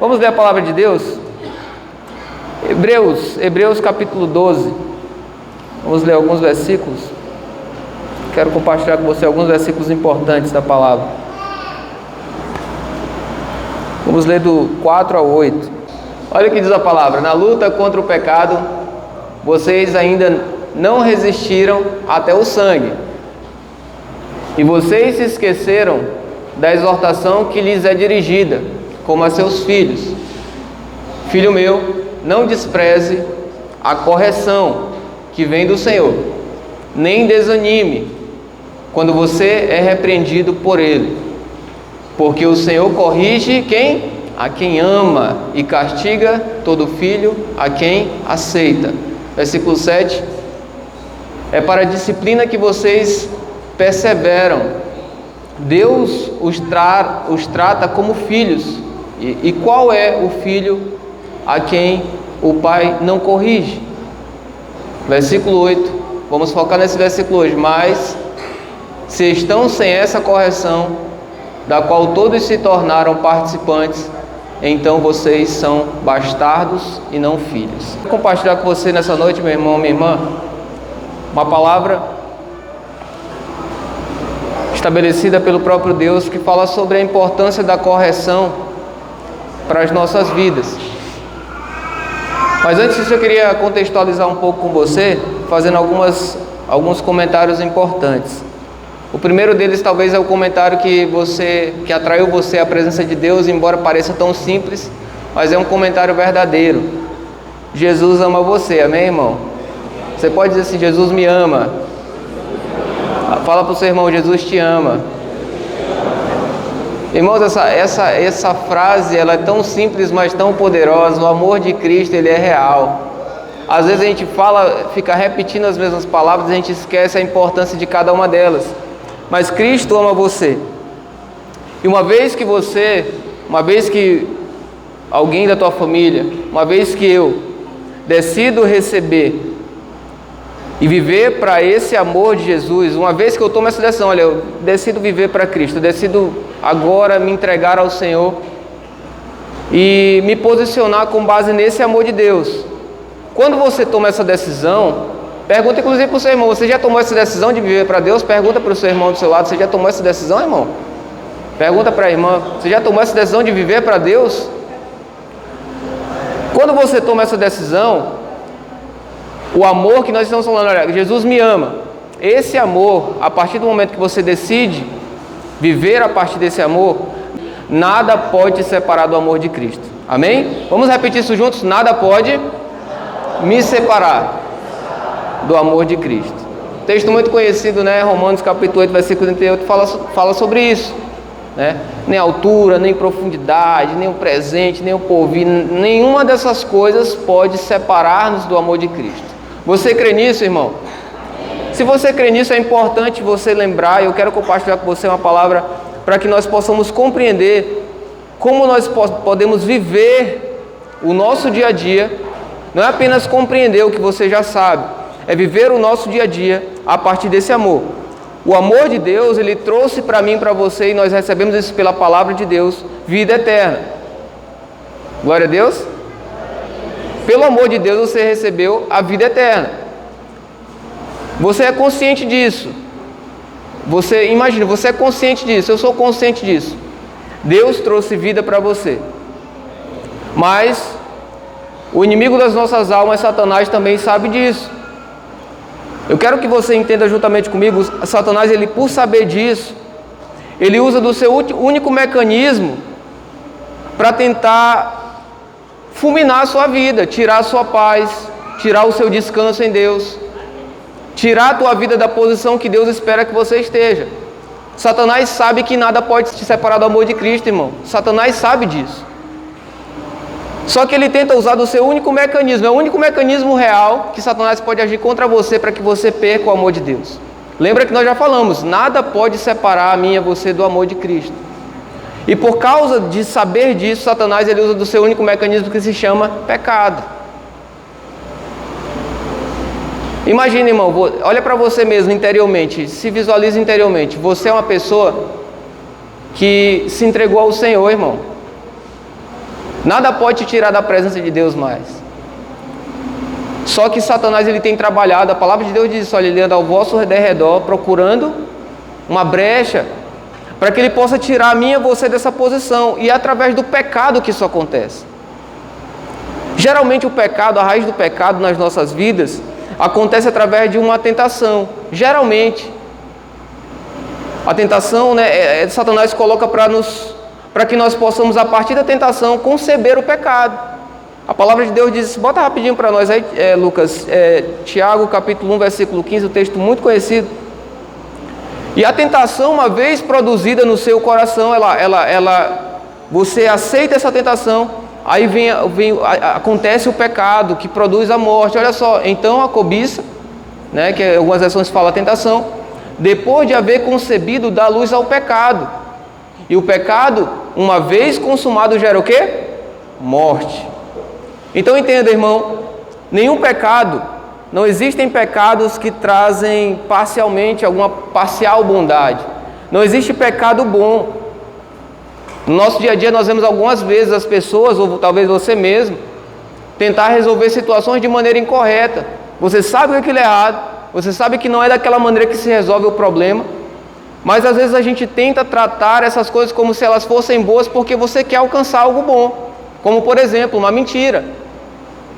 Vamos ler a palavra de Deus? Hebreus capítulo 12. Vamos ler alguns versículos. Quero compartilhar com você alguns versículos importantes da palavra. Vamos ler do 4 ao 8. Olha o que diz a palavra: na luta contra o pecado, vocês ainda não resistiram até o sangue, e vocês se esqueceram da exortação que lhes é dirigida, como a seus filhos. Filho meu, não despreze a correção que vem do Senhor, nem desanime quando você é repreendido por Ele, porque o Senhor corrige quem? A quem ama, e castiga todo filho a quem aceita. Versículo 7. É para a disciplina que vocês perseveram. Deus os trata como filhos. E qual é o filho a quem o pai não corrige? Versículo 8. Vamos focar nesse versículo hoje. Mas se estão sem essa correção, da qual todos se tornaram participantes, então vocês são bastardos e não filhos. Vou compartilhar com você nessa noite, meu irmão, minha irmã, uma palavra estabelecida pelo próprio Deus, que fala sobre a importância da correção para as nossas vidas. Mas antes disso, eu queria contextualizar um pouco com você, fazendo alguns comentários importantes. O primeiro deles talvez é o comentário que atraiu você à presença de Deus, embora pareça tão simples, mas é um comentário verdadeiro. Jesus ama você, amém, irmão? Você pode dizer assim: Jesus me ama. Fala para o seu irmão: Jesus te ama. Irmãos, essa frase, ela é tão simples, mas tão poderosa. O amor de Cristo, ele é real. Às vezes a gente fica repetindo as mesmas palavras, a gente esquece a importância de cada uma delas. Mas Cristo ama você. E uma vez que alguém da tua família, uma vez que eu decido receber e viver para esse amor de Jesus, uma vez que eu tomo essa decisão, olha, eu decido viver para Cristo, eu decido agora me entregar ao Senhor e me posicionar com base nesse amor de Deus. Quando você toma essa decisão, pergunta inclusive para o seu irmão: você já tomou essa decisão de viver para Deus? Pergunta para o seu irmão do seu lado: você já tomou essa decisão, irmão? Pergunta para a irmã: você já tomou essa decisão de viver para Deus? Quando você toma essa decisão, o amor que nós estamos falando, olha, Jesus me ama. Esse amor, a partir do momento que você decide viver a partir desse amor, nada pode te separar do amor de Cristo. Amém? Vamos repetir isso juntos? Nada pode me separar do amor de Cristo. Texto muito conhecido, né? Romanos capítulo 8, versículo 38, fala sobre isso, né? Nem altura, nem profundidade, nem o presente, nem o porvir, nenhuma dessas coisas pode separar-nos do amor de Cristo. Você crê nisso, irmão? Se você crê nisso, é importante você lembrar. Eu quero compartilhar com você uma palavra para que nós possamos compreender como nós podemos viver o nosso dia a dia. Não é apenas compreender o que você já sabe, é viver o nosso dia a dia a partir desse amor. O amor de Deus, ele trouxe para mim e para você, e nós recebemos isso pela palavra de Deus, vida eterna. Glória a Deus. Pelo amor de Deus você recebeu a vida eterna. Você é consciente disso. Imagina, você é consciente disso, eu sou consciente disso. Deus trouxe vida para você. Mas o inimigo das nossas almas, Satanás, também sabe disso. Eu quero que você entenda juntamente comigo, Satanás, ele, por saber disso, ele usa do seu único mecanismo para tentar fulminar a sua vida, tirar a sua paz, tirar o seu descanso em Deus, tirar a tua vida da posição que Deus espera que você esteja. Satanás sabe que nada pode te separar do amor de Cristo, irmão. Satanás sabe disso. Só que ele tenta usar do seu único mecanismo, é o único mecanismo real que Satanás pode agir contra você para que você perca o amor de Deus. Lembra que nós já falamos, nada pode separar a mim e a você do amor de Cristo. E por causa de saber disso, Satanás, ele usa do seu único mecanismo, que se chama pecado. Imagina, irmão, olha para você mesmo interiormente, se visualize interiormente. Você é uma pessoa que se entregou ao Senhor, irmão. Nada pode te tirar da presença de Deus mais. Só que Satanás ele tem trabalhado, a palavra de Deus diz isso, olha, ele anda ao vosso derredor procurando uma brecha para que ele possa tirar a mim e você dessa posição. E é através do pecado que isso acontece. Geralmente o pecado, a raiz do pecado nas nossas vidas acontece através de uma tentação. Geralmente a tentação, Satanás coloca para que nós possamos, a partir da tentação, conceber o pecado. A palavra de Deus diz, bota rapidinho para nós aí, Lucas, Tiago, capítulo 1, versículo 15, um texto muito conhecido. E a tentação, uma vez produzida no seu coração, você aceita essa tentação, aí acontece o pecado que produz a morte. Olha só, então a cobiça, que algumas versões falam a tentação, depois de haver concebido, dá luz ao pecado. E o pecado, uma vez consumado, gera o quê? Morte. Então entenda, irmão, nenhum pecado, não existem pecados que trazem parcialmente alguma parcial bondade. Não existe pecado bom. No nosso dia a dia nós vemos algumas vezes as pessoas, ou talvez você mesmo, tentar resolver situações de maneira incorreta. Você sabe que aquilo é errado, você sabe que não é daquela maneira que se resolve o problema, mas às vezes a gente tenta tratar essas coisas como se elas fossem boas porque você quer alcançar algo bom. Como por exemplo, uma mentira.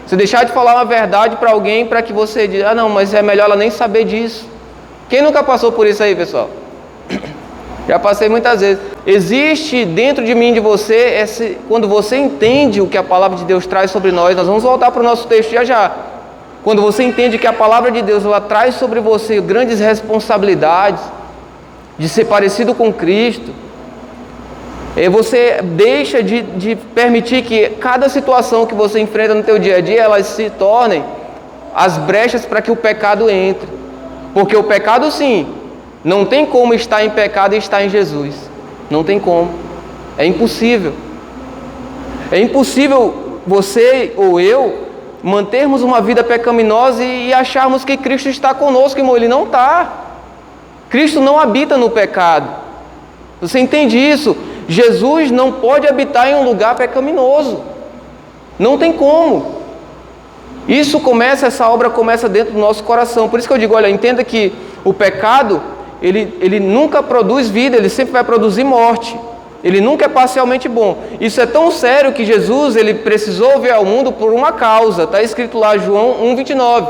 Você deixar de falar uma verdade para alguém para que você diga, não, mas é melhor ela nem saber disso. Quem nunca passou por isso aí, pessoal? Já passei muitas vezes. Existe dentro de mim e de você, quando você entende o que a palavra de Deus traz sobre nós vamos voltar para o nosso texto já. Quando você entende que a palavra de Deus ela traz sobre você grandes responsabilidades de ser parecido com Cristo, você deixa de permitir que cada situação que você enfrenta no teu dia a dia, elas se tornem as brechas para que o pecado entre. Porque o pecado, sim, não tem como estar em pecado e estar em Jesus. Não tem como. É impossível. É impossível você ou eu mantermos uma vida pecaminosa e acharmos que Cristo está conosco, irmão. Ele não está. Cristo não habita no pecado. Você entende isso? Jesus não pode habitar em um lugar pecaminoso. Não tem como. Essa obra começa dentro do nosso coração. Por isso que eu digo, olha, entenda que o pecado, ele nunca produz vida, ele sempre vai produzir morte. Ele nunca é parcialmente bom. Isso é tão sério que Jesus, ele precisou vir ao mundo por uma causa. Está escrito lá, João 1,29.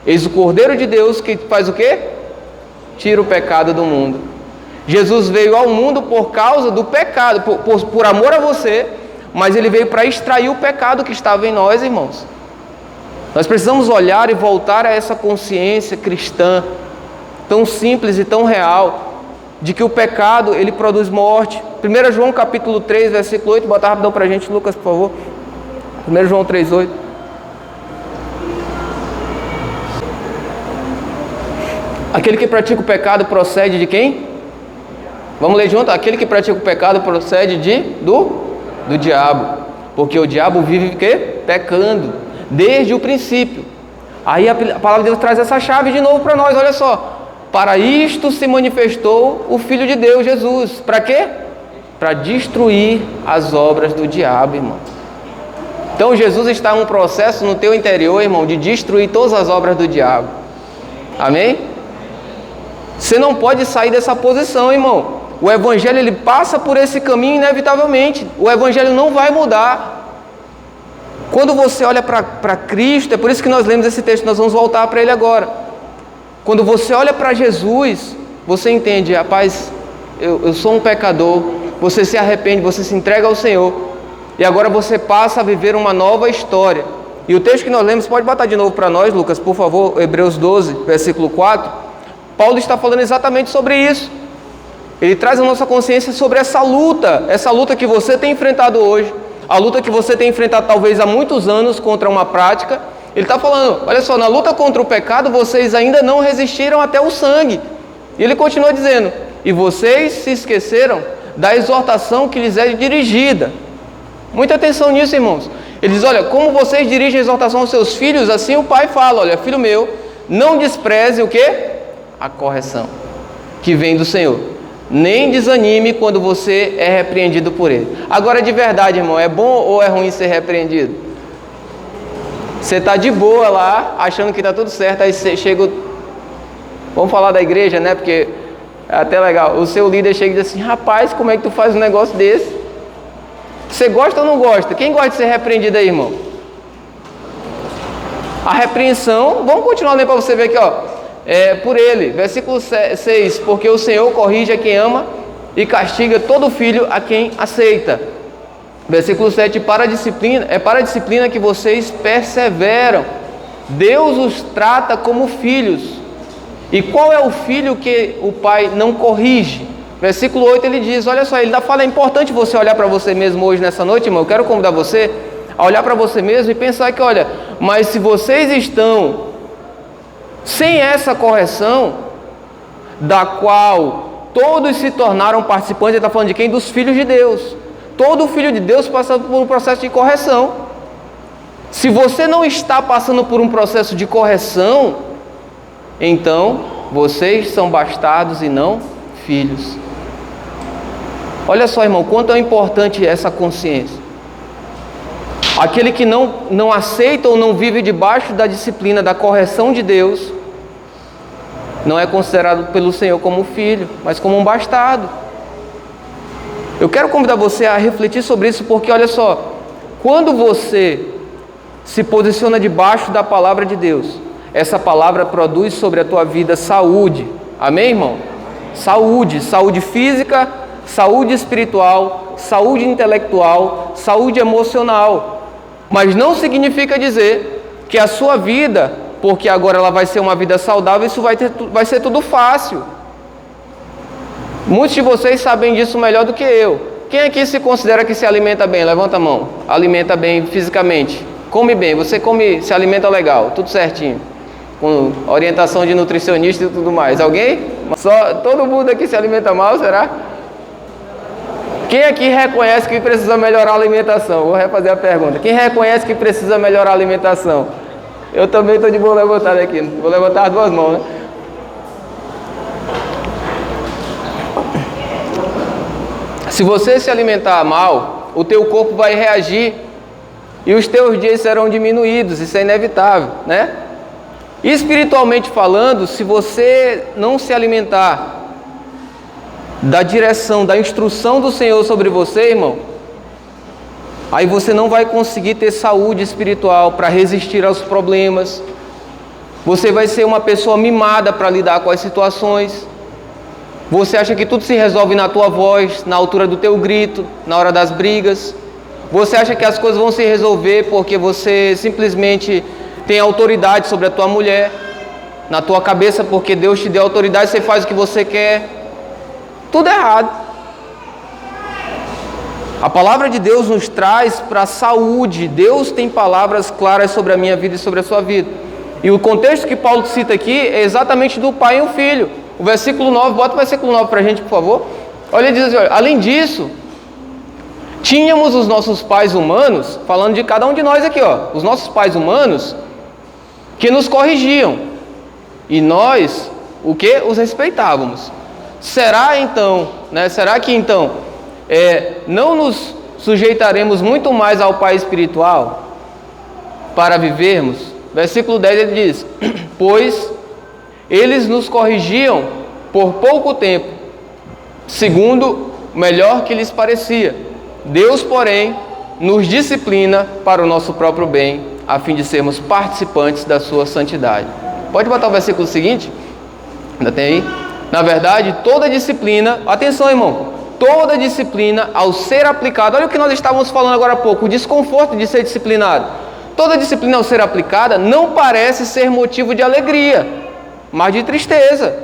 Eis o Cordeiro de Deus que faz o quê? Tira o pecado do mundo. Jesus veio ao mundo por causa do pecado, por amor a você, mas ele veio para extrair o pecado que estava em nós, irmãos. Nós precisamos olhar e voltar a essa consciência cristã, tão simples e tão real, de que o pecado, ele produz morte. 1 João capítulo 3, versículo 8, bota rapidão para a gente, Lucas, por favor. 1 João 3, 8. Aquele que pratica o pecado procede de quem? Vamos ler junto? Aquele que pratica o pecado procede do diabo. Porque o diabo vive o quê? Pecando. Desde o princípio. Aí a palavra de Deus traz essa chave de novo para nós, olha só. Para isto se manifestou o Filho de Deus, Jesus. Para quê? Para destruir as obras do diabo, irmão. Então Jesus está em um processo no teu interior, irmão, de destruir todas as obras do diabo. Amém? Você não pode sair dessa posição, irmão. O Evangelho, ele passa por esse caminho inevitavelmente. O Evangelho não vai mudar. Quando você olha para Cristo, é por isso que nós lemos esse texto, nós vamos voltar para ele agora. Quando você olha para Jesus, você entende, rapaz, eu sou um pecador, você se arrepende, você se entrega ao Senhor, e agora você passa a viver uma nova história. E o texto que nós lemos, pode botar de novo para nós, Lucas, por favor, Hebreus 12, versículo 4. Paulo está falando exatamente sobre isso. Ele traz a nossa consciência sobre essa luta que você tem enfrentado hoje, a luta que você tem enfrentado talvez há muitos anos contra uma prática. Ele está falando, olha só, na luta contra o pecado, vocês ainda não resistiram até o sangue. E ele continua dizendo, e vocês se esqueceram da exortação que lhes é dirigida. Muita atenção nisso, irmãos. Ele diz, olha, como vocês dirigem a exortação aos seus filhos, assim o pai fala, olha, filho meu, não despreze o quê? A correção que vem do Senhor. nem desanime quando você é repreendido por ele. Agora, de verdade, irmão, é bom ou é ruim ser repreendido? Você está de boa lá, achando que está tudo certo, aí você chega... Vamos falar da igreja, né? Porque é até legal. O seu líder chega e diz assim: rapaz, como é que tu faz um negócio desse? Você gosta ou não gosta? Quem gosta de ser repreendido aí, irmão? A repreensão, vamos continuar lendo para você ver aqui, ó. Por ele, versículo 6, porque o Senhor corrige a quem ama e castiga todo filho a quem aceita. Versículo 7, para a disciplina que vocês perseveram. Deus os trata como filhos. E qual é o filho que o pai não corrige? Versículo 8 ele diz, olha só, ele fala, é importante você olhar para você mesmo hoje nessa noite, irmão. Eu quero convidar você a olhar para você mesmo e pensar que, olha, mas se vocês estão sem essa correção, da qual todos se tornaram participantes, ele está falando de quem? Dos filhos de Deus. Todo filho de Deus passa por um processo de correção. Se você não está passando por um processo de correção, então vocês são bastardos e não filhos. Olha só, irmão, quanto é importante essa consciência. Aquele que não aceita ou não vive debaixo da disciplina, da correção de Deus, não é considerado pelo Senhor como filho, mas como um bastardo. Eu quero convidar você a refletir sobre isso, porque olha só, quando você se posiciona debaixo da palavra de Deus, essa palavra produz sobre a tua vida saúde. Amém, irmão? Saúde física, saúde espiritual, saúde intelectual, saúde emocional. Mas não significa dizer que a sua vida, porque agora ela vai ser uma vida saudável, isso vai ser tudo fácil. Muitos de vocês sabem disso melhor do que eu. Quem aqui se considera que se alimenta bem? Levanta a mão. Alimenta bem fisicamente. Come bem. Você se alimenta legal. Tudo certinho. Com orientação de nutricionista e tudo mais. Alguém? Todo mundo aqui se alimenta mal, será? Quem aqui reconhece que precisa melhorar a alimentação? Vou refazer a pergunta. Quem reconhece que precisa melhorar a alimentação? Eu também estou de boa levantado aqui. Vou levantar as duas mãos, né? Se você se alimentar mal, o teu corpo vai reagir e os teus dias serão diminuídos, isso é inevitável, né? Espiritualmente falando, se você não se alimentar da direção, da instrução do Senhor sobre você, irmão, aí você não vai conseguir ter saúde espiritual para resistir aos problemas. Você vai ser uma pessoa mimada para lidar com as situações. Você acha que tudo se resolve na tua voz, na altura do teu grito, na hora das brigas. Você acha que as coisas vão se resolver porque você simplesmente tem autoridade sobre a tua mulher, na tua cabeça, porque Deus te deu autoridade, você faz o que você quer. Tudo errado. A palavra de Deus nos traz para a saúde. Deus tem palavras claras sobre a minha vida e sobre a sua vida. E o contexto que Paulo cita aqui é exatamente do pai e o filho. O versículo 9, bota o versículo 9 para a gente, por favor. Olha, ele diz assim, olha, além disso, tínhamos os nossos pais humanos, falando de cada um de nós aqui, ó, os nossos pais humanos, que nos corrigiam. E nós, o que? Os respeitávamos. Será que então, não nos sujeitaremos muito mais ao Pai espiritual para vivermos? Versículo 10 ele diz, pois eles nos corrigiam por pouco tempo, segundo o melhor que lhes parecia. Deus, porém, nos disciplina para o nosso próprio bem, a fim de sermos participantes da sua santidade. Pode botar o versículo seguinte? Ainda tem aí? Na verdade, toda disciplina, atenção, irmão, toda disciplina ao ser aplicada, olha o que nós estávamos falando agora há pouco, o desconforto de ser disciplinado. Toda disciplina ao ser aplicada não parece ser motivo de alegria, mas de tristeza.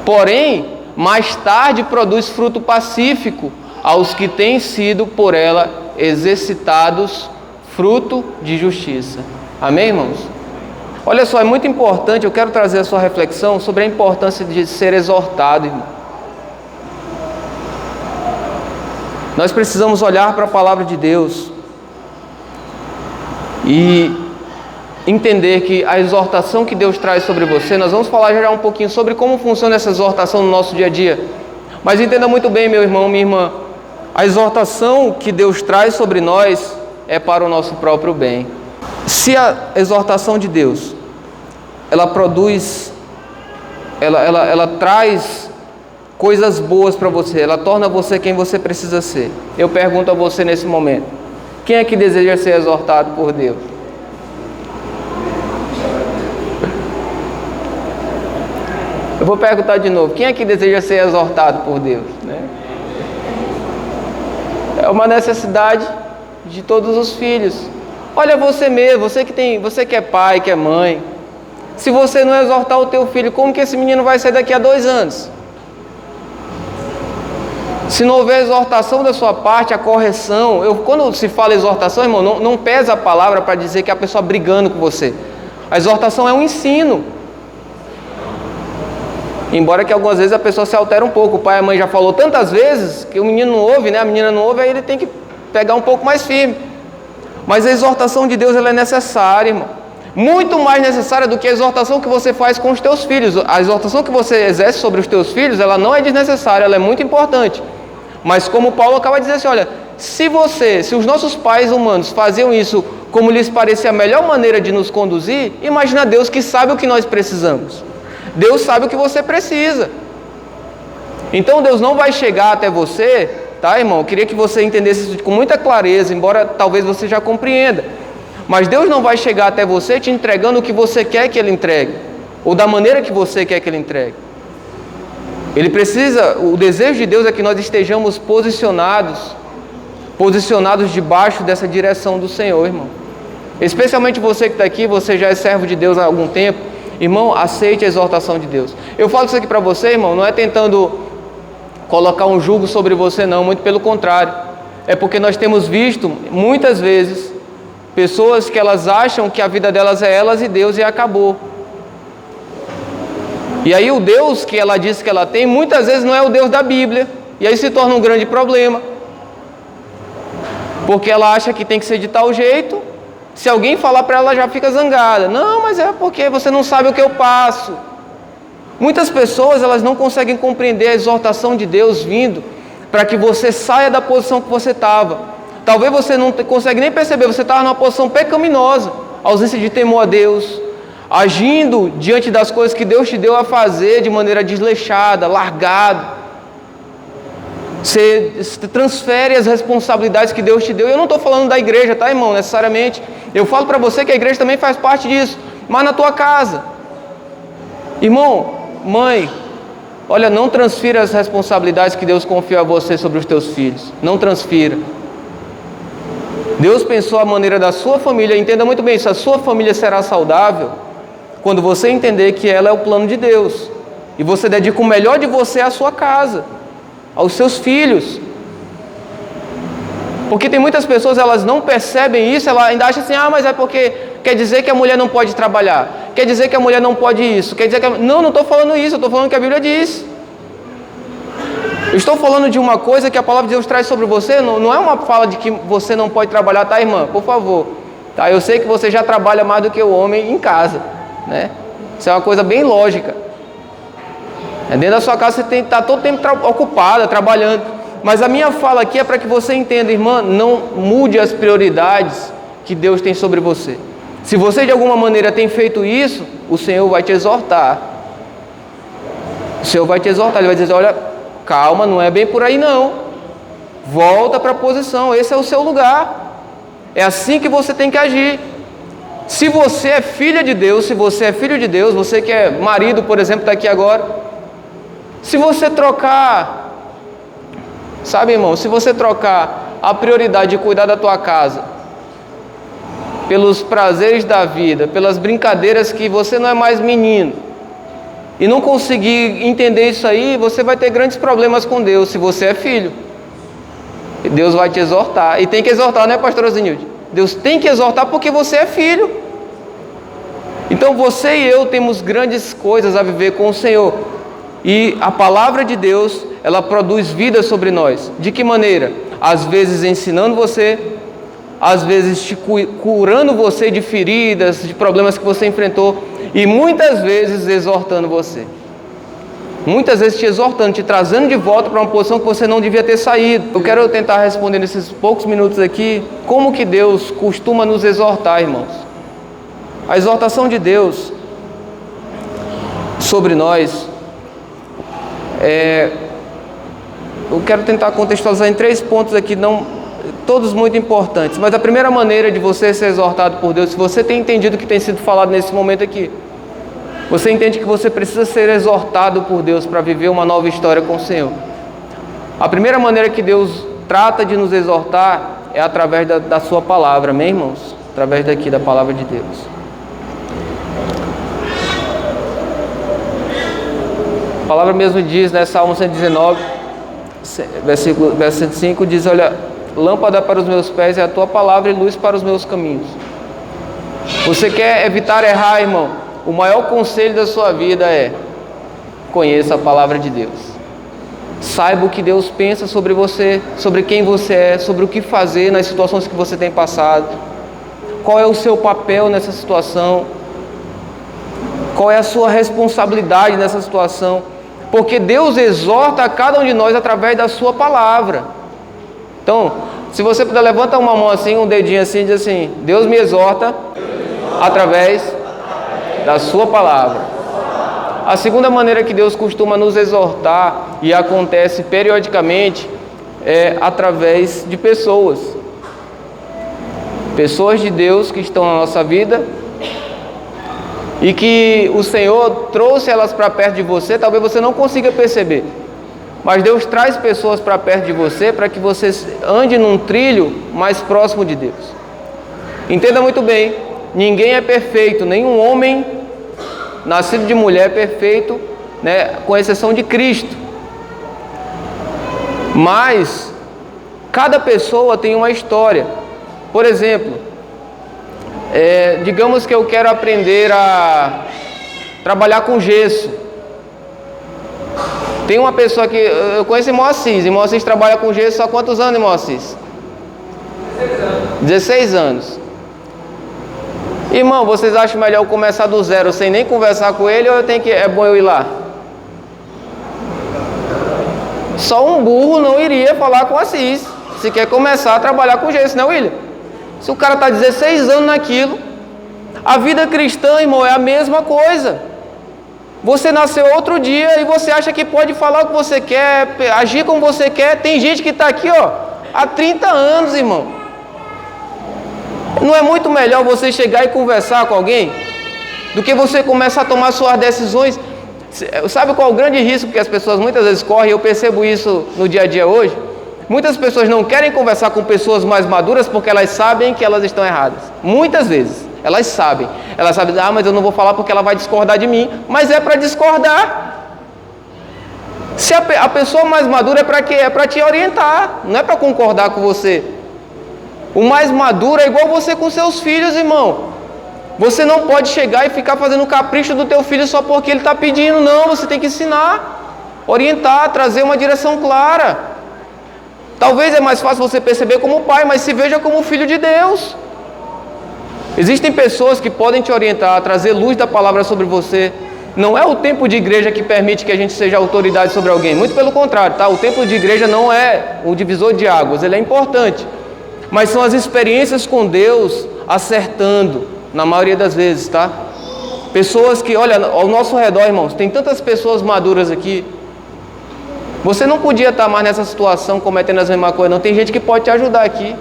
Porém, mais tarde produz fruto pacífico aos que têm sido por ela exercitados, fruto de justiça. Amém, irmãos? Olha só, é muito importante, eu quero trazer a sua reflexão sobre a importância de ser exortado, irmão. Nós precisamos olhar para a palavra de Deus e entender que a exortação que Deus traz sobre você, nós vamos falar já um pouquinho sobre como funciona essa exortação no nosso dia a dia. Mas entenda muito bem, meu irmão, minha irmã, a exortação que Deus traz sobre nós é para o nosso próprio bem. Se a exortação de Deus, ela produz, ela traz coisas boas para você, ela torna você quem você precisa ser. Eu pergunto a você nesse momento, quem é que deseja ser exortado por Deus? Eu vou perguntar de novo, quem é que deseja ser exortado por Deus? Né? É uma necessidade de todos os filhos. Olha você mesmo, você que é pai, que é mãe. Se você não exortar o teu filho, como que esse menino vai ser daqui a 2 anos? Se não houver exortação da sua parte, a correção. Quando se fala exortação, irmão, não pesa a palavra para dizer que é a pessoa brigando com você. A exortação é um ensino. Embora que algumas vezes a pessoa se altera um pouco. O pai e a mãe já falou tantas vezes que o menino não ouve, né? A menina não ouve, aí ele tem que pegar um pouco mais firme. Mas a exortação de Deus, ela é necessária, irmão. Muito mais necessária do que a exortação que você faz com os teus filhos. A exortação que você exerce sobre os teus filhos, ela não é desnecessária, ela é muito importante. Mas como Paulo acaba de dizer assim, olha, se os nossos pais humanos faziam isso como lhes parecia a melhor maneira de nos conduzir, imagina Deus que sabe o que nós precisamos. Deus sabe o que você precisa. Então Deus não vai chegar até você, tá, irmão? Eu queria que você entendesse isso com muita clareza, embora talvez você já compreenda. Mas Deus não vai chegar até você te entregando o que você quer que Ele entregue, ou da maneira que você quer que Ele entregue. O desejo de Deus é que nós estejamos posicionados debaixo dessa direção do Senhor, irmão. Especialmente você que está aqui, você já é servo de Deus há algum tempo. Irmão, aceite a exortação de Deus. Eu falo isso aqui para você, irmão, não é tentando colocar um jugo sobre você, não, muito pelo contrário. É porque nós temos visto, muitas vezes, pessoas que elas acham que a vida delas é elas e Deus e acabou. E aí o Deus que ela diz que ela tem, muitas vezes não é o Deus da Bíblia. E aí se torna um grande problema. Porque ela acha que tem que ser de tal jeito. Se alguém falar para ela, já fica zangada. Não, mas é porque você não sabe o que eu passo. Muitas pessoas, elas não conseguem compreender a exortação de Deus vindo para que você saia da posição que você estava. Talvez você não consegue nem perceber, você estava numa posição pecaminosa, ausência de temor a Deus, agindo diante das coisas que Deus te deu a fazer de maneira desleixada, largada. Você transfere as responsabilidades que Deus te deu. Eu não estou falando da igreja, tá, irmão, necessariamente. Eu falo para você que a igreja também faz parte disso, mas na tua casa. Irmão, mãe, olha, não transfira as responsabilidades que Deus confiou a você sobre os teus filhos. Não transfira. Deus pensou a maneira da sua família, entenda muito bem isso, a sua família será saudável quando você entender que ela é o plano de Deus. E você dedica o melhor de você à sua casa, aos seus filhos. Porque tem muitas pessoas, elas não percebem isso, ela ainda acha assim, mas é porque quer dizer que a mulher não pode trabalhar, quer dizer que a mulher não pode isso, quer dizer que não estou falando isso, eu estou falando que a Bíblia diz. Eu estou falando de uma coisa que a palavra de Deus traz sobre você, não é uma fala de que você não pode trabalhar, tá, irmã? Por favor. Tá, eu sei que você já trabalha mais do que o homem em casa, né? Isso é uma coisa bem lógica. Dentro da sua casa você tem que estar todo o tempo ocupada, trabalhando. Mas a minha fala aqui é para que você entenda, irmã, não mude as prioridades que Deus tem sobre você. Se você de alguma maneira tem feito isso, o Senhor vai te exortar. O Senhor vai te exortar, Ele vai dizer, olha, calma, não é bem por aí não. Volta para a posição, esse é o seu lugar. É assim que você tem que agir. Se você é filha de Deus, se você é filho de Deus, você que é marido, por exemplo, está aqui agora. Se você trocar, sabe, irmão, se você trocar a prioridade de cuidar da tua casa pelos prazeres da vida, pelas brincadeiras que você não é mais menino, e não conseguir entender isso aí, você vai ter grandes problemas com Deus, se você é filho. E Deus vai te exortar, e tem que exortar, né, pastora Zenilde? Deus tem que exortar porque você é filho. Então você e eu temos grandes coisas a viver com o Senhor. E a palavra de Deus, ela produz vida sobre nós. De que maneira? Às vezes ensinando você, às vezes te curando você de feridas, de problemas que você enfrentou, e muitas vezes exortando você. Muitas vezes te exortando, te trazendo de volta para uma posição que você não devia ter saído. Eu quero tentar responder nesses poucos minutos aqui, como que Deus costuma nos exortar, irmãos. A exortação de Deus sobre nós, eu quero tentar contextualizar em 3 pontos aqui, não todos muito importantes, mas a primeira maneira de você ser exortado por Deus, se você tem entendido o que tem sido falado nesse momento aqui, você entende que você precisa ser exortado por Deus para viver uma nova história com o Senhor. A primeira maneira que Deus trata de nos exortar é através da sua palavra, amém, irmãos? Através daqui da palavra de Deus. A palavra mesmo diz, né, Salmo 119, versículo 5, diz, olha, lâmpada para os meus pés é a tua palavra e luz para os meus caminhos. Você quer evitar errar, irmão? O maior conselho da sua vida é: conheça a palavra de Deus. Saiba o que Deus pensa sobre você, sobre quem você é, sobre o que fazer nas situações que você tem passado. Qual é o seu papel nessa situação? Qual é a sua responsabilidade nessa situação? Porque Deus exorta a cada um de nós através da sua palavra. Então, se você puder, levanta uma mão assim, um dedinho assim, e diz assim: Deus me exorta através da sua palavra. A segunda maneira que Deus costuma nos exortar, e acontece periodicamente, é através de pessoas. Pessoas de Deus que estão na nossa vida e que o Senhor trouxe elas para perto de você, talvez você não consiga perceber. Mas Deus traz pessoas para perto de você para que você ande num trilho mais próximo de Deus. Entenda muito bem, ninguém é perfeito, nenhum homem nascido de mulher é perfeito, né, com exceção de Cristo. Mas cada pessoa tem uma história. Por exemplo, digamos que eu quero aprender a trabalhar com gesso. Tem uma pessoa que eu conheço, irmão Assis. Irmão Assis trabalha com gesso há quantos anos, irmão Assis? 16 anos. Irmão, vocês acham melhor eu começar do zero sem nem conversar com ele, ou é bom eu ir lá? Só um burro não iria falar com Assis se quer começar a trabalhar com gesso, né, William? Se o cara está 16 anos naquilo, a vida cristã, irmão, é a mesma coisa. Você nasceu outro dia e você acha que pode falar o que você quer, agir como você quer. Tem gente que está aqui, há 30 anos, irmão. Não é muito melhor você chegar e conversar com alguém do que você começar a tomar suas decisões? Sabe qual é o grande risco que as pessoas muitas vezes correm? Eu percebo isso no dia a dia hoje. Muitas pessoas não querem conversar com pessoas mais maduras porque elas sabem que elas estão erradas. Muitas vezes, elas sabem. Elas sabem, mas eu não vou falar porque ela vai discordar de mim. Mas é para discordar. Se a pessoa mais madura é para quê? É para te orientar, não é para concordar com você. O mais maduro é igual você com seus filhos, irmão. Você não pode chegar e ficar fazendo capricho do teu filho só porque ele está pedindo. Não, você tem que ensinar, orientar, trazer uma direção clara. Talvez é mais fácil você perceber como pai, mas se veja como filho de Deus. Existem pessoas que podem te orientar, trazer luz da palavra sobre você. Não é o tempo de igreja que permite que a gente seja autoridade sobre alguém. Muito pelo contrário, tá? O tempo de igreja não é o divisor de águas, ele é importante. Mas são as experiências com Deus acertando, na maioria das vezes, tá? Pessoas que, olha, ao nosso redor, irmãos, tem tantas pessoas maduras aqui. Você não podia estar mais nessa situação cometendo as mesmas coisas, não. Tem gente que pode te ajudar aqui.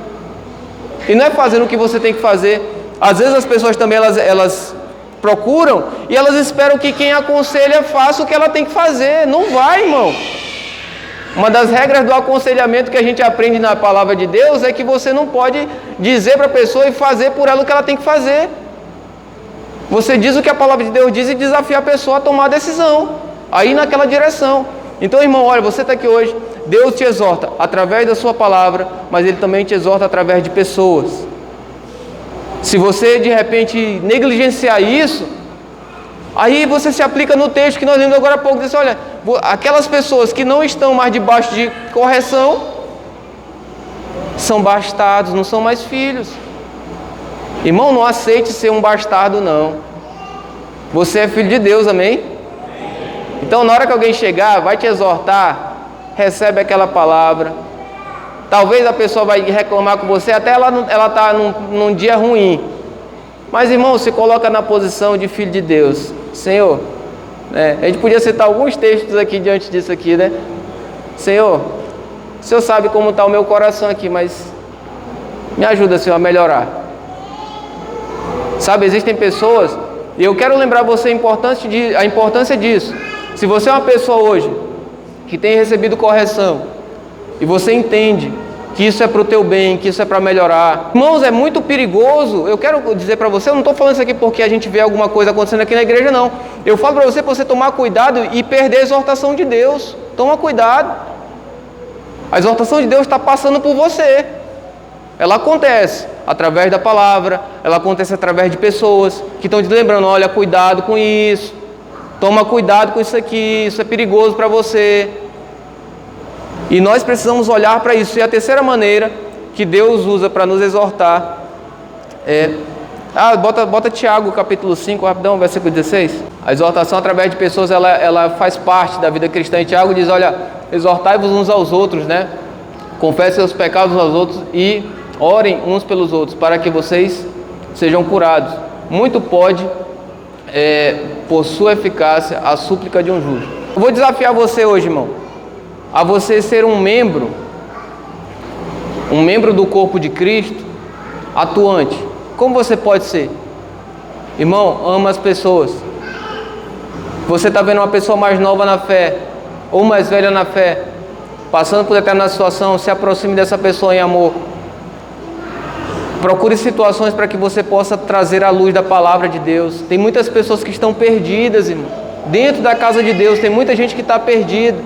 E não é fazendo o que você tem que fazer. Às vezes as pessoas também, elas procuram e elas esperam que quem aconselha faça o que ela tem que fazer. Não vai, irmão. Uma das regras do aconselhamento que a gente aprende na palavra de Deus é que você não pode dizer para a pessoa e fazer por ela o que ela tem que fazer. Você diz o que a palavra de Deus diz e desafia a pessoa a tomar a decisão, a ir naquela direção. Então, irmão, olha, você está aqui hoje, Deus te exorta através da sua palavra, mas Ele também te exorta através de pessoas. Se você, de repente, negligenciar isso, aí você se aplica no texto que nós lemos agora há pouco, diz, olha, aquelas pessoas que não estão mais debaixo de correção, são bastardos, não são mais filhos. Irmão, não aceite ser um bastardo, não. Você é filho de Deus, amém? Então, na hora que alguém chegar, vai te exortar, recebe aquela palavra. Talvez a pessoa vai reclamar com você, até ela está num dia ruim. Mas, irmão, se coloca na posição de filho de Deus. Senhor, a gente podia citar alguns textos aqui diante disso aqui, né? Senhor, o Senhor sabe como está o meu coração aqui, mas me ajuda, Senhor, a melhorar. Sabe, existem pessoas, e eu quero lembrar você a importância disso. Se você é uma pessoa hoje que tem recebido correção, e você entende que isso é para o teu bem, que isso é para melhorar. Irmãos, é muito perigoso. Eu quero dizer para você, eu não estou falando isso aqui porque a gente vê alguma coisa acontecendo aqui na igreja, não. Eu falo para você tomar cuidado e perder a exortação de Deus. Toma cuidado. A exortação de Deus está passando por você. Ela acontece através da palavra, ela acontece através de pessoas que estão te lembrando, olha, cuidado com isso, toma cuidado com isso aqui, isso é perigoso para você. E nós precisamos olhar para isso. E a terceira maneira que Deus usa para nos exortar é... bota Tiago capítulo 5, rapidão, versículo 16. A exortação através de pessoas, ela faz parte da vida cristã. E Tiago diz, olha, exortai-vos uns aos outros, né? Confessem seus pecados uns aos outros e orem uns pelos outros, para que vocês sejam curados. Muito pode, por sua eficácia, a súplica de um justo. Eu vou desafiar você hoje, irmão, a você ser um membro do corpo de Cristo, atuante. Como você pode ser? Irmão, ama as pessoas. Você está vendo uma pessoa mais nova na fé, ou mais velha na fé, passando por determinada situação, se aproxime dessa pessoa em amor. Procure situações para que você possa trazer a luz da palavra de Deus. Tem muitas pessoas que estão perdidas, irmão. Dentro da casa de Deus tem muita gente que está perdida.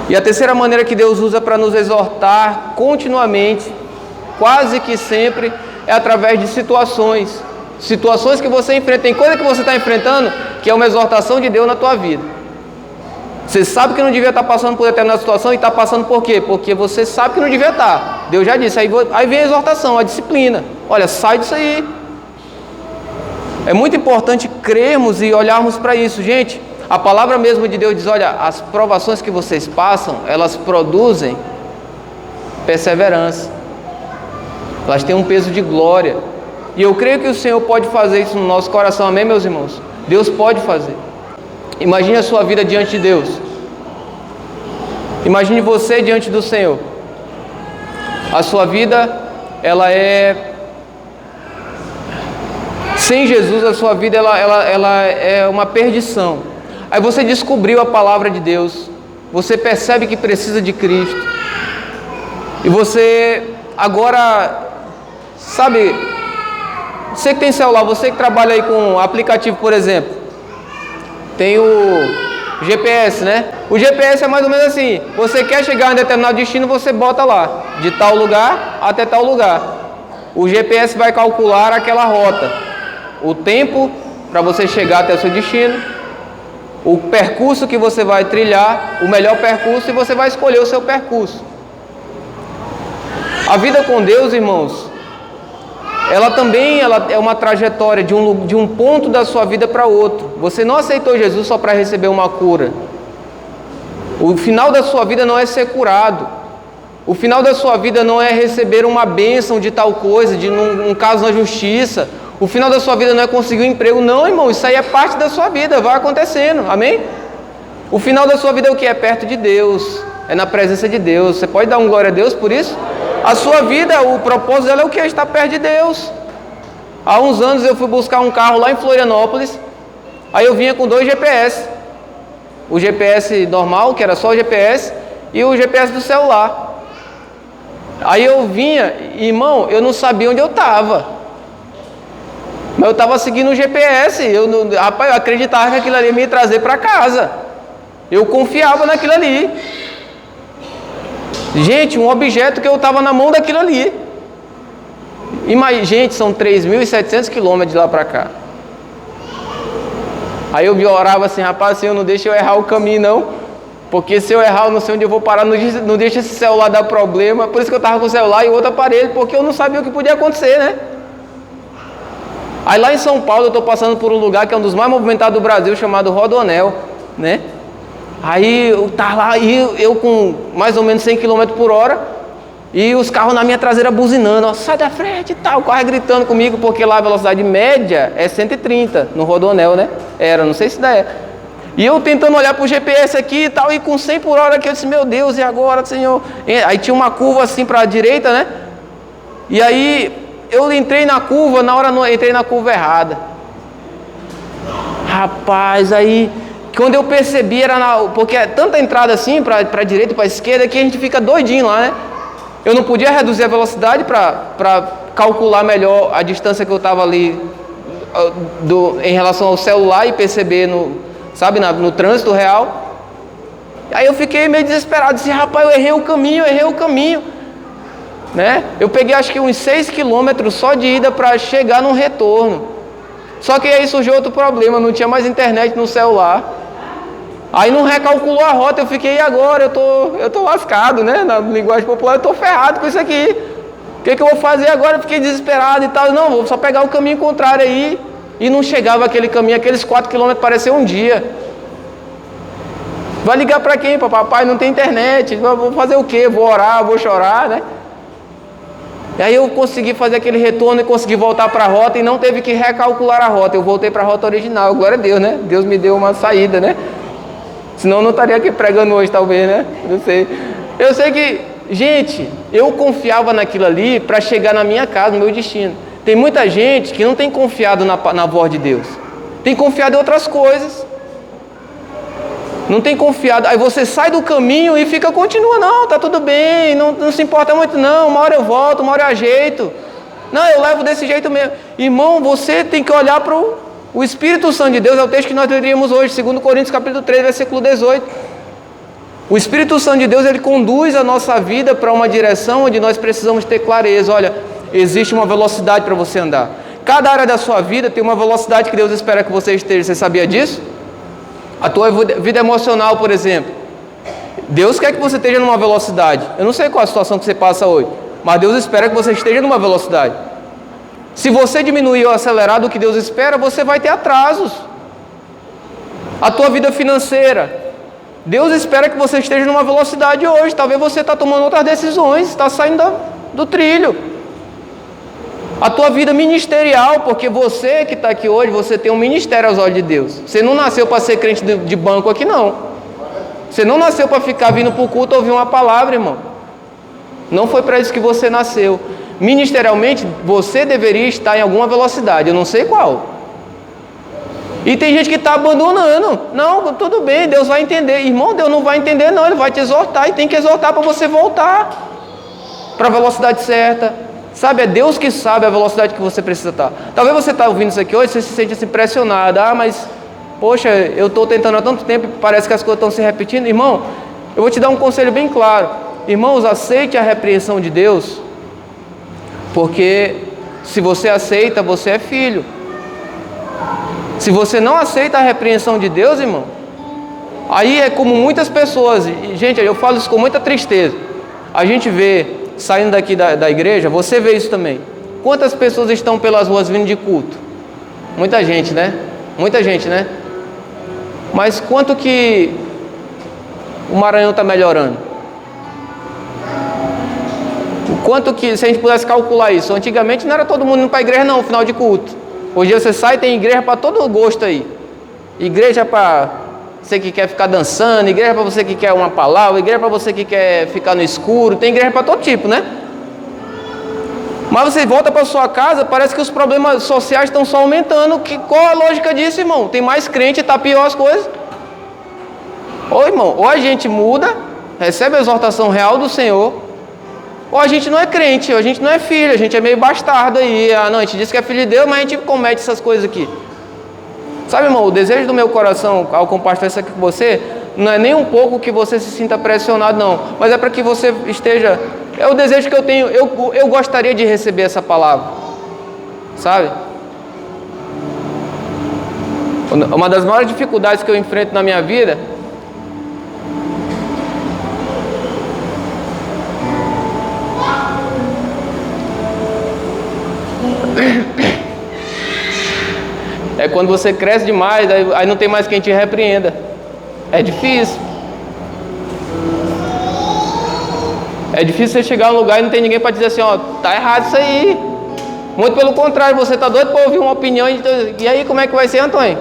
E a terceira maneira que Deus usa para nos exortar continuamente, quase que sempre, é através de situações. Situações que você enfrenta. Tem coisa que você está enfrentando que é uma exortação de Deus na tua vida. Você sabe que não devia estar passando por determinada situação e está passando por quê? Porque você sabe que não devia estar. Deus já disse. Aí vem a exortação, a disciplina. Olha, sai disso aí. É muito importante crermos e olharmos para isso. Gente, a palavra mesmo de Deus diz, olha, as provações que vocês passam, elas produzem perseverança. Elas têm um peso de glória. E eu creio que o Senhor pode fazer isso no nosso coração. Amém, meus irmãos? Deus pode fazer. Imagine a sua vida diante de Deus. Imagine você diante do Senhor. A sua vida, ela é... Sem Jesus, a sua vida, ela é uma perdição. Aí você descobriu a palavra de Deus. Você percebe que precisa de Cristo. E você agora, sabe, você que tem celular, você que trabalha aí com aplicativo, por exemplo, tem o GPS, né? O GPS é mais ou menos assim, você quer chegar a um determinado destino, você bota lá, de tal lugar até tal lugar. O GPS vai calcular aquela rota, o tempo para você chegar até o seu destino, o percurso que você vai trilhar, o melhor percurso, e você vai escolher o seu percurso. A vida com Deus, irmãos, ela é uma trajetória de um ponto da sua vida para outro. Você não aceitou Jesus só para receber uma cura. O final da sua vida não é ser curado. O final da sua vida não é receber uma bênção de tal coisa, de um caso na justiça. O final da sua vida não é conseguir um emprego. Não, irmão, isso aí é parte da sua vida, vai acontecendo, amém? O final da sua vida é o que? É perto de Deus, é na presença de Deus. Você pode dar um glória a Deus por isso? A sua vida, o propósito dela é o que? É estar perto de Deus. Há uns anos eu fui buscar um carro lá em Florianópolis. Aí eu vinha com 2 GPS. O GPS normal, que era só o GPS, e o GPS do celular. Aí eu vinha, irmão, eu não sabia onde eu estava. Mas eu estava seguindo o GPS. Rapaz, eu acreditava que aquilo ali ia me trazer para casa. Eu confiava naquilo ali. Gente, um objeto que eu estava na mão daquilo ali. Gente, são 3.700 quilômetros de lá para cá. Aí eu orava assim, rapaz, Senhor, não deixa eu errar o caminho não. Porque se eu errar, eu não sei onde eu vou parar, não deixa esse celular dar problema. Por isso que eu estava com o celular e outro aparelho, porque eu não sabia o que podia acontecer, né? Aí lá em São Paulo eu estou passando por um lugar que é um dos mais movimentados do Brasil, chamado Rodoanel, né? Aí eu tava lá e eu com mais ou menos 100 km por hora e os carros na minha traseira buzinando, ó, sai da frente e tal, o carro gritando comigo, porque lá a velocidade média é 130 no Rodoanel, né? Era, não sei se dá. E eu tentando olhar pro GPS aqui e tal, e com 100 por hora aqui, eu disse, meu Deus, e agora, Senhor? Aí tinha uma curva assim para a direita, né? E aí eu entrei na curva, na hora não entrei na curva errada. Rapaz, aí quando eu percebi porque é tanta entrada assim para a direita e para a esquerda que a gente fica doidinho lá, né? Eu não podia reduzir a velocidade para calcular melhor a distância que eu estava ali em relação ao celular e perceber no trânsito real. Aí eu fiquei meio desesperado, disse, rapaz, eu errei o caminho, né? Eu peguei acho que uns 6 quilômetros só de ida para chegar no retorno. Só que aí surgiu outro problema, não tinha mais internet no celular. Aí não recalculou a rota, eu fiquei, e agora? Eu tô lascado, né? Na linguagem popular, eu tô ferrado com isso aqui. O que eu vou fazer agora? Eu fiquei desesperado e tal. Não, vou só pegar o caminho contrário aí. E não chegava aquele caminho, aqueles 4 quilômetros pareceu um dia. Vai ligar para quem? Para papai, não tem internet. Vou fazer o quê? Vou orar, vou chorar, né? E aí eu consegui fazer aquele retorno e consegui voltar para a rota e não teve que recalcular a rota. Eu voltei para a rota original, glória a Deus, né? Deus me deu uma saída, né? Senão eu não estaria aqui pregando hoje, talvez, né? Não sei. Eu sei que, gente, eu confiava naquilo ali para chegar na minha casa, no meu destino. Tem muita gente que não tem confiado na voz de Deus. Tem confiado em outras coisas. Não tem confiado. Aí você sai do caminho e continua, não, tá tudo bem, não se importa muito não, uma hora eu volto, uma hora eu ajeito. Não, eu levo desse jeito mesmo. Irmão, você tem que olhar para o Espírito Santo de Deus, é o texto que nós leríamos hoje, 2 Coríntios capítulo 3, versículo 18. O Espírito Santo de Deus, ele conduz a nossa vida para uma direção onde nós precisamos ter clareza. Olha, existe uma velocidade para você andar. Cada área da sua vida tem uma velocidade que Deus espera que você esteja. Você sabia disso? A tua vida emocional, por exemplo. Deus quer que você esteja numa velocidade. Eu não sei qual a situação que você passa hoje, mas Deus espera que você esteja numa velocidade. Se você diminuir ou acelerar do que Deus espera, você vai ter atrasos. A tua vida financeira. Deus espera que você esteja numa velocidade hoje. Talvez você está tomando outras decisões, está saindo do trilho. A tua vida ministerial, porque você que está aqui hoje, você tem um ministério aos olhos de Deus. Você não nasceu para ser crente de banco aqui, não. Você não nasceu para ficar vindo para o culto ouvir uma palavra, irmão. Não foi para isso que você nasceu. Ministerialmente, você deveria estar em alguma velocidade, eu não sei qual. E tem gente que está abandonando. Não, tudo bem, Deus vai entender. Irmão, Deus não vai entender não, Ele vai te exortar. E tem que exortar para você voltar para a velocidade certa. Sabe, é Deus que sabe a velocidade que você precisa estar. Talvez você está ouvindo isso aqui hoje, você se sente assim pressionado. Mas, poxa, eu estou tentando há tanto tempo e parece que as coisas estão se repetindo. Irmão, eu vou te dar um conselho bem claro. Irmãos, aceite a repreensão de Deus. Porque se você aceita, você é filho. Se você não aceita a repreensão de Deus, irmão, aí é como muitas pessoas, e, gente, eu falo isso com muita tristeza. A gente vê, saindo daqui da igreja, você vê isso também. Quantas pessoas estão pelas ruas vindo de culto? Muita gente, né? Muita gente, né? Mas quanto que o Maranhão está melhorando? Quanto que, se a gente pudesse calcular isso, antigamente não era todo mundo indo para a igreja não, final de culto. Hoje você sai, tem igreja para todo gosto aí. Igreja para você que quer ficar dançando, igreja para você que quer uma palavra, igreja para você que quer ficar no escuro, tem igreja para todo tipo, né? Mas você volta para sua casa, parece que os problemas sociais estão só aumentando. Qual a lógica disso, irmão? Tem mais crente, está pior as coisas. Ô irmão, ou a gente muda, recebe a exortação real do Senhor, ou a gente não é crente, ou a gente não é filho, a gente é meio bastardo aí. Não, a gente diz que é filho de Deus, mas a gente comete essas coisas aqui. Sabe, irmão, o desejo do meu coração ao compartilhar isso aqui com você, não é nem um pouco que você se sinta pressionado, não. Mas é para que você esteja... É o desejo que eu tenho, eu gostaria de receber essa palavra. Sabe? Uma das maiores dificuldades que eu enfrento na minha vida É quando você cresce demais, aí não tem mais quem te repreenda. É difícil. É difícil você chegar a um lugar e não tem ninguém para dizer assim, ó, tá errado isso aí. Muito pelo contrário, você tá doido para ouvir uma opinião e aí como é que vai ser, Antônio?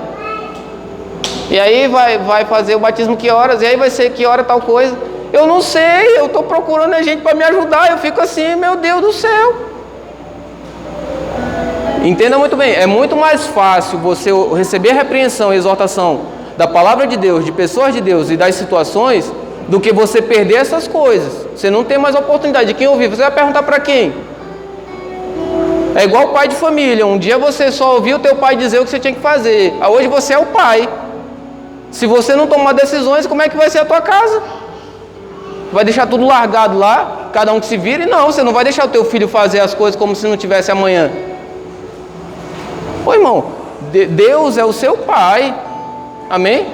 E aí vai fazer o batismo que horas? E aí vai ser que hora tal coisa? Eu não sei, eu tô procurando a gente para me ajudar, eu fico assim, meu Deus do céu. Entenda muito bem, é muito mais fácil você receber repreensão e exortação da palavra de Deus, de pessoas de Deus e das situações, do que você perder essas coisas. Você não tem mais oportunidade de quem ouvir. Você vai perguntar para quem? É igual pai de família. Um dia você só ouviu o teu pai dizer o que você tinha que fazer. Hoje você é o pai. Se você não tomar decisões, como é que vai ser a tua casa? Vai deixar tudo largado lá? Cada um que se vire? Não, você não vai deixar o teu filho fazer as coisas como se não tivesse amanhã. Ô irmão, Deus é o seu pai. Amém?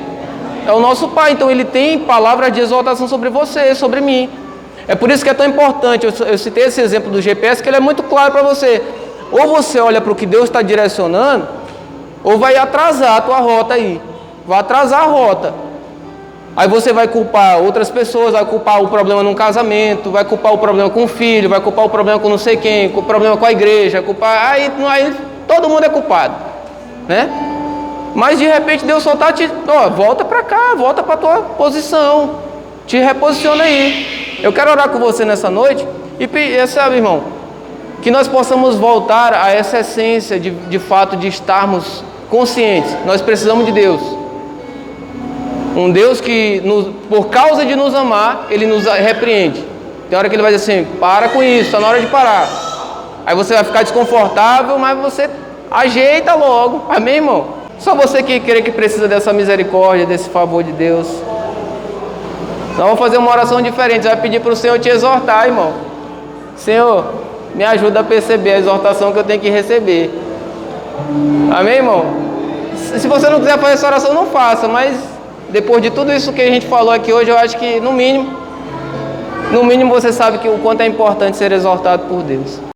É o nosso pai, então ele tem palavras de exortação sobre você, sobre mim. É por isso que é tão importante, eu citei esse exemplo do GPS, que ele é muito claro para você. Ou você olha para o que Deus está direcionando, ou vai atrasar a tua rota aí. Vai atrasar a rota. Aí você vai culpar outras pessoas, vai culpar o problema num casamento, vai culpar o problema com o filho, vai culpar o problema com não sei quem, o problema com a igreja, culpar... Aí todo mundo é culpado, né? Mas de repente Deus só está te... Ó, volta para cá, volta para a tua posição. Te reposiciona aí. Eu quero orar com você nessa noite. E sabe, irmão, que nós possamos voltar a essa essência de fato de estarmos conscientes. Nós precisamos de Deus. Um Deus que, por causa de nos amar, Ele nos repreende. Tem hora que Ele vai dizer assim, para com isso, está na hora de parar. Aí você vai ficar desconfortável, mas você ajeita logo. Amém, irmão? Só você que crê que precisa dessa misericórdia, desse favor de Deus. Nós vamos fazer uma oração diferente. Você vai pedir para o Senhor te exortar, irmão. Senhor, me ajuda a perceber a exortação que eu tenho que receber. Amém, irmão? Se você não quiser fazer essa oração, não faça. Mas depois de tudo isso que a gente falou aqui hoje, eu acho que no mínimo você sabe que o quanto é importante ser exortado por Deus.